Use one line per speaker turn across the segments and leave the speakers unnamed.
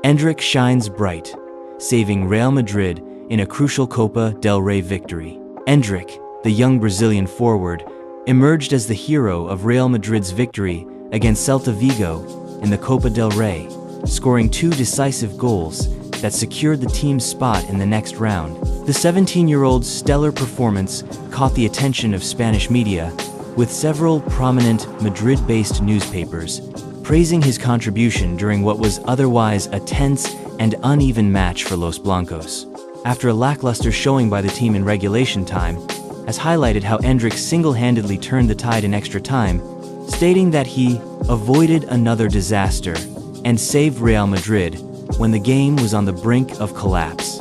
Endrick shines bright, saving Real Madrid in a crucial Copa del Rey victory. Endrick, the young Brazilian forward, emerged as the hero of Real Madrid's victory against Celta Vigo in the Copa del Rey, scoring 2 decisive goals that secured the team's spot in the next round. The 17-year-old's stellar performance caught the attention of Spanish media, with several prominent Madrid-based newspapers praising his contribution during what was otherwise a tense and uneven match for Los Blancos. After a lackluster showing by the team in regulation time, has highlighted how Endrick single-handedly turned the tide in extra time, stating that he avoided another disaster and saved Real Madrid when the game was on the brink of collapse.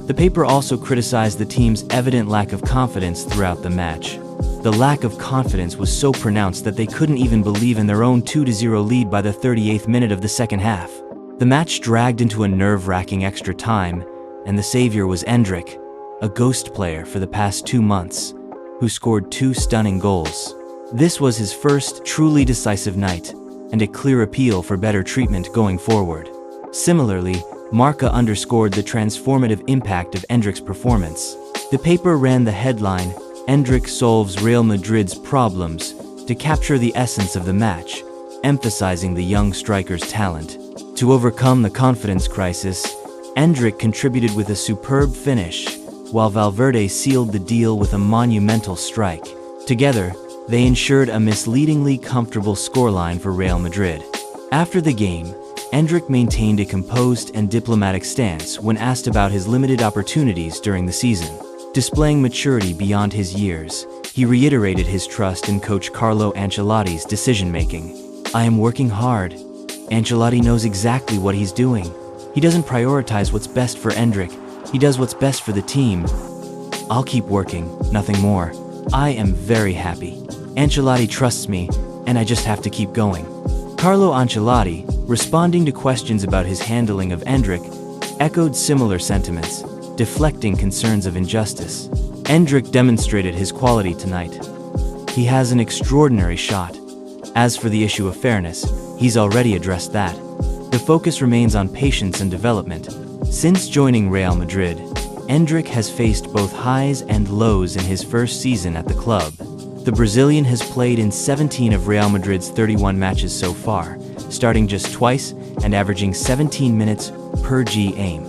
The paper also criticized the team's evident lack of confidence throughout the match. The lack of confidence was so pronounced that they couldn't even believe in their own 2-0 lead by the 38th minute of the second half. The match dragged into a nerve-wracking extra time, and the savior was Endrick, a ghost player for the past 2 months, who scored 2 stunning goals. This was his first truly decisive night, and a clear appeal for better treatment going forward. Similarly, Marca underscored the transformative impact of Endrick's performance. The paper ran the headline, "Endrick solves Real Madrid's problems," to capture the essence of the match, emphasizing the young striker's talent. To overcome the confidence crisis, Endrick contributed with a superb finish, while Valverde sealed the deal with a monumental strike. Together, they ensured a misleadingly comfortable scoreline for Real Madrid. After the game, Endrick maintained a composed and diplomatic stance when asked about his limited opportunities during the season. Displaying maturity beyond his years, he reiterated his trust in coach Carlo Ancelotti's decision-making. "I am working hard. Ancelotti knows exactly what he's doing. He doesn't prioritize what's best for Endrick, he does what's best for the team. I'll keep working, nothing more. I am very happy. Ancelotti trusts me, and I just have to keep going." Carlo Ancelotti, responding to questions about his handling of Endrick, echoed similar sentiments, deflecting concerns of injustice. Endrick demonstrated his quality tonight. He has an extraordinary shot. As for the issue of fairness, he's already addressed that. The focus remains on patience and development. Since joining Real Madrid, Endrick has faced both highs and lows in his first season at the club. The Brazilian has played in 17 of Real Madrid's 31 matches so far, starting just twice and averaging 17 minutes per game.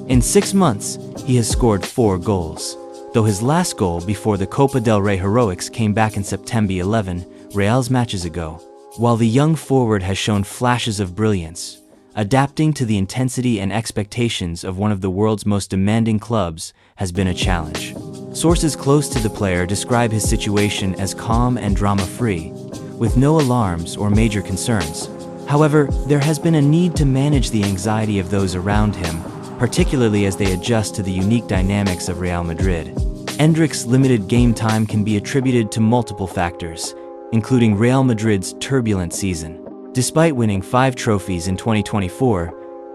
In 6 months, he has scored 4 goals, though his last goal before the Copa del Rey heroics came back in September 11, Real's matches ago. While the young forward has shown flashes of brilliance, adapting to the intensity and expectations of one of the world's most demanding clubs has been a challenge. Sources close to the player describe his situation as calm and drama-free, with no alarms or major concerns. However, there has been a need to manage the anxiety of those around him, particularly as they adjust to the unique dynamics of Real Madrid. Endrick's limited game time can be attributed to multiple factors, including Real Madrid's turbulent season. Despite winning 5 trophies in 2024,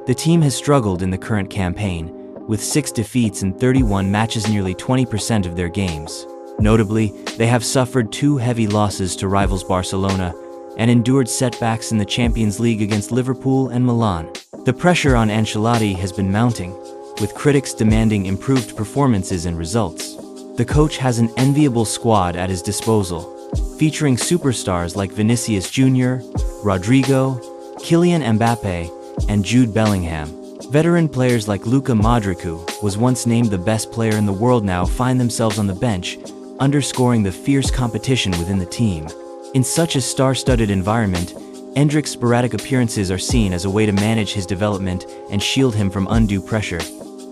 the team has struggled in the current campaign, with 6 defeats in 31 matches, nearly 20% of their games. Notably, they have suffered 2 heavy losses to rivals Barcelona and endured setbacks in the Champions League against Liverpool and Milan. The pressure on Ancelotti has been mounting, with critics demanding improved performances and results. The coach has an enviable squad at his disposal, featuring superstars like Vinicius Jr., Rodrigo, Kylian Mbappe, and Jude Bellingham. Veteran players like Luka Modric, who was once named the best player in the world, now find themselves on the bench, underscoring the fierce competition within the team. In such a star-studded environment, Endrick's sporadic appearances are seen as a way to manage his development and shield him from undue pressure.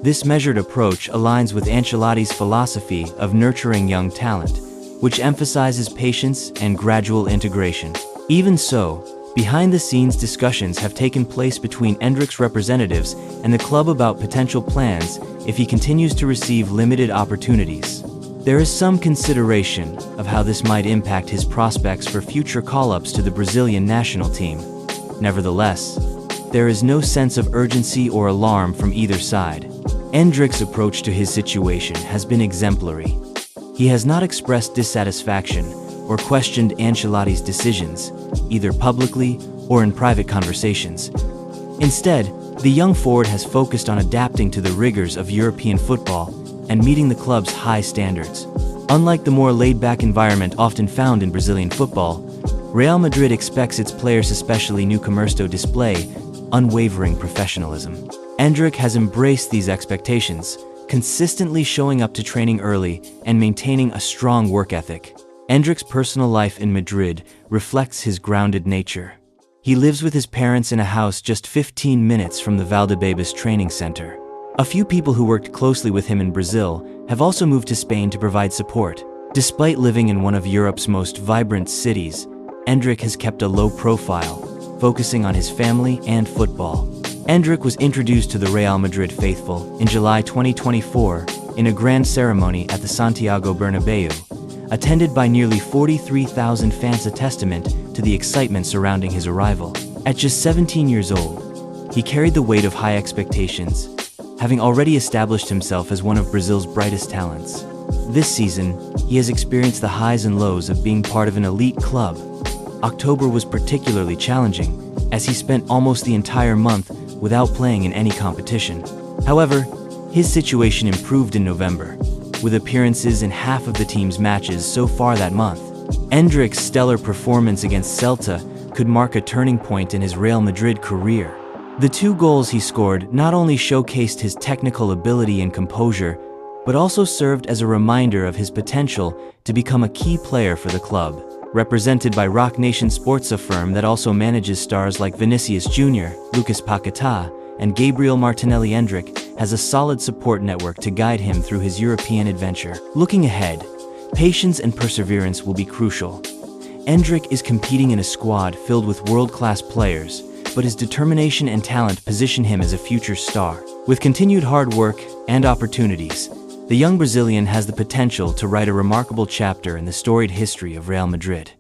This measured approach aligns with Ancelotti's philosophy of nurturing young talent, which emphasizes patience and gradual integration. Even so, behind-the-scenes discussions have taken place between Endrick's representatives and the club about potential plans if he continues to receive limited opportunities. There is some consideration of how this might impact his prospects for future call-ups to the Brazilian national team. Nevertheless, there is no sense of urgency or alarm from either side. Endrick's approach to his situation has been exemplary. He has not expressed dissatisfaction or questioned Ancelotti's decisions, either publicly or in private conversations. Instead, The young forward has focused on adapting to the rigors of European football and meeting the club's high standards. Unlike the more laid-back environment often found in Brazilian football, Real Madrid expects its players, especially newcomers, to display unwavering professionalism. Endrick has embraced these expectations, consistently showing up to training early and maintaining a strong work ethic. Endrick's personal life in Madrid reflects his grounded nature. He lives with his parents in a house just 15 minutes from the Valdebebas training center. A few people who worked closely with him in Brazil have also moved to Spain to provide support. Despite living in one of Europe's most vibrant cities, Endrick has kept a low profile, focusing on his family and football. Endrick was introduced to the Real Madrid faithful in July 2024 in a grand ceremony at the Santiago Bernabeu, attended by nearly 43,000 fans, a testament to the excitement surrounding his arrival. At just 17 years old, he carried the weight of high expectations, having already established himself as one of Brazil's brightest talents. This season, he has experienced the highs and lows of being part of an elite club. October was particularly challenging, as he spent almost the entire month without playing in any competition. However, his situation improved in November, with appearances in half of the team's matches so far that month. Endrick's stellar performance against Celta could mark a turning point in his Real Madrid career. The 2 goals he scored not only showcased his technical ability and composure, but also served as a reminder of his potential to become a key player for the club. Represented by Rock Nation Sports, a firm that also manages stars like Vinicius Jr., Lucas Paquetá, and Gabriel Martinelli, Endrick has a solid support network to guide him through his European adventure. Looking ahead, patience and perseverance will be crucial. Endrick is competing in a squad filled with world-class players, but his determination and talent position him as a future star. With continued hard work and opportunities, the young Brazilian has the potential to write a remarkable chapter in the storied history of Real Madrid.